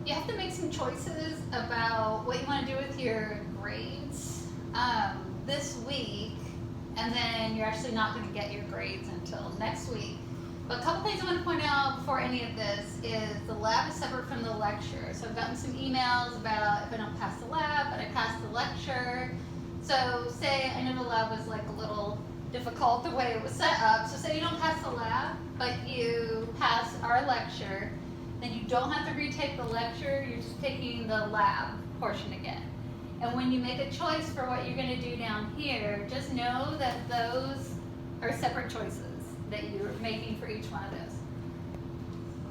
you have to make some choices about what you want to do with your grades this week, and then you're actually not going to get your grades until next week. But a couple things I want to point out before any of this is the lab is separate from the lecture. So I've gotten some emails about if I don't pass the lab, but I passed the lecture. So say, I know the lab was like a little difficult the way it was set up. So say you don't pass the lab, but you pass our lecture, then you don't have to retake the lecture, you're just taking the lab portion again. And when you make a choice for what you're going to do down here, just know that those are separate choices that you're making for each one of those.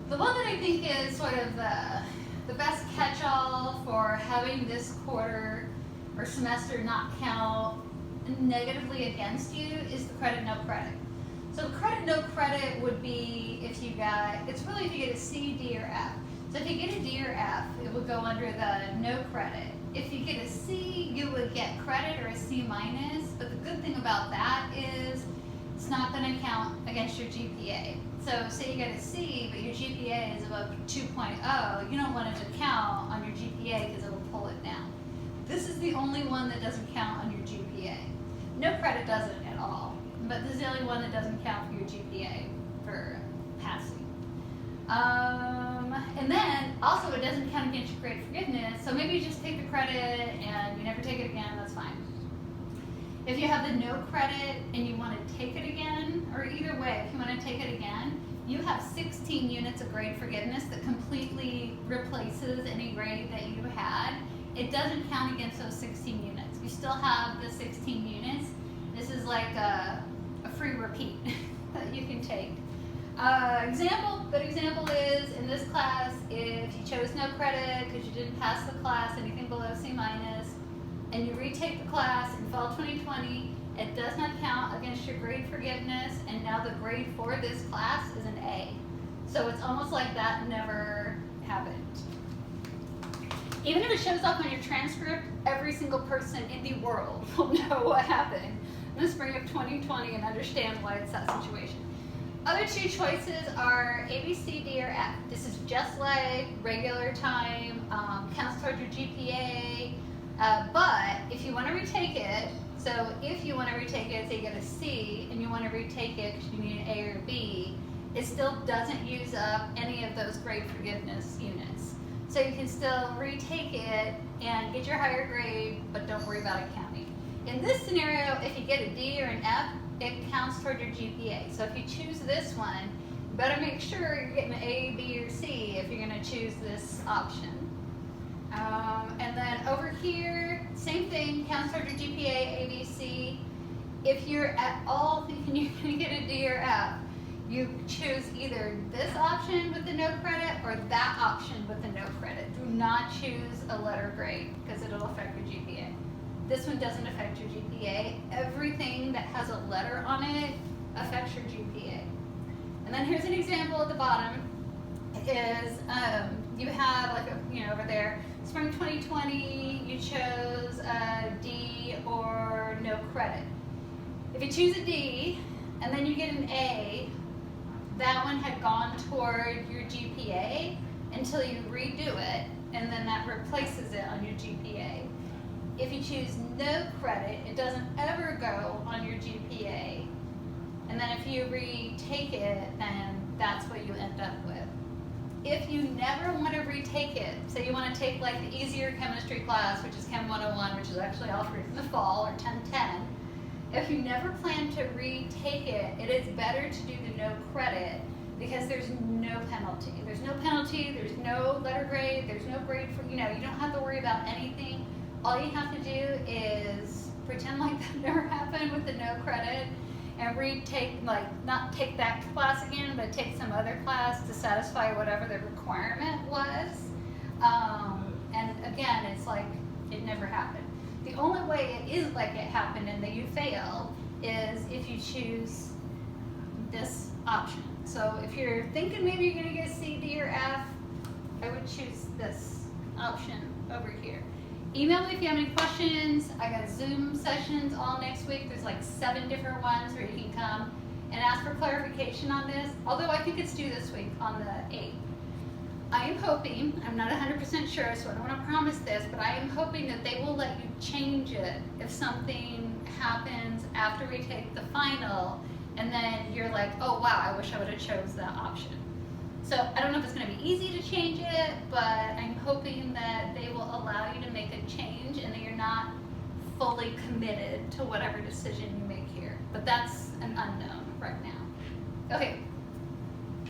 The one that I think is sort of the best catch-all for having this quarter or semester not count negatively against you is the credit, no credit. So credit, no credit would be if you got, it's really if you get a C, D, or F. So if you get a D or F, it would go under the no credit. If you get a C, you would get credit or a C minus, but the good thing about that is it's not going to count against your GPA. So say you get a C, but your GPA is above 2.0, you don't want it to count on your GPA because it will pull it down. This is the only one that doesn't count on your GPA. No credit doesn't at all, but this is the only one that doesn't count for your GPA for passing. And then also it doesn't count against your grade forgiveness, so maybe you just take the credit and you never take it again, that's fine. If you have the no credit and you want to take it again, or either way, if you want to take it again, you have 16 units of grade forgiveness that completely replaces any grade that you had. It doesn't count against those 16 units. You still have the 16 units. This is like a free repeat that you can take. Good example is in this class, if you chose no credit because you didn't pass the class, anything below C minus, and you retake the class in fall 2020, it does not count against your grade forgiveness, and now the grade for this class is an A. So it's almost like that never happened. Even if it shows up on your transcript, every single person in the world will know what happened in the spring of 2020 and understand why it's that situation. Other two choices are A, B, C, D, or F. This is just like regular time, counts towards your GPA, but if you want to retake it, so if you want to retake it, say you get a C, and you want to retake it because you need an A or B, it still doesn't use up any of those grade forgiveness units. So you can still retake it and get your higher grade, but don't worry about it counting. In this scenario, if you get a D or an F, it counts toward your GPA. So if you choose this one, you better make sure you're getting an A, B, or C if you're going to choose this option. And then over here, same thing, counts toward your GPA, A, B, C. If you're at all thinking you're going to get a D or F, you choose either this option with the no credit or that option with the no credit. Do not choose a letter grade because it'll affect your GPA. This one doesn't affect your GPA. Everything that has a letter on it affects your GPA. And then here's an example at the bottom. Is you have like over there, spring 2020, you chose a D or no credit. If you choose a D and then you get an A, that one had gone toward your GPA until you redo it, and then that replaces it on your GPA. If you choose no credit, it doesn't ever go on your GPA. And then if you retake it, then that's what you end up with. If you never want to retake it, say you want to take like the easier chemistry class, which is Chem 101, which is actually offered in the fall, or 1010, if you never plan to retake it, it is better to do the no credit because there's no penalty. There's no penalty, there's no letter grade, there's no grade for, you don't have to worry about anything. All you have to do is pretend like that never happened with the no credit and retake, not take that class again, but take some other class to satisfy whatever the requirement was. And again, it's like it never happened. The only way it is like it happened and that you fail is if you choose this option. So if you're thinking maybe you're going to get C, D, or F, I would choose this option over here. Email me if you have any questions. I got Zoom sessions all next week. There's like 7 different ones where you can come and ask for clarification on this. Although I think it's due this week on the 8th. I am hoping, I'm not 100% sure, so I don't want to promise this, but I am hoping that they will let you change it if something happens after we take the final, and then you're like, oh wow, I wish I would have chose that option. So I don't know if it's going to be easy to change it, but I'm hoping that they will allow you to make a change and that you're not fully committed to whatever decision you make here. But that's an unknown right now. Okay.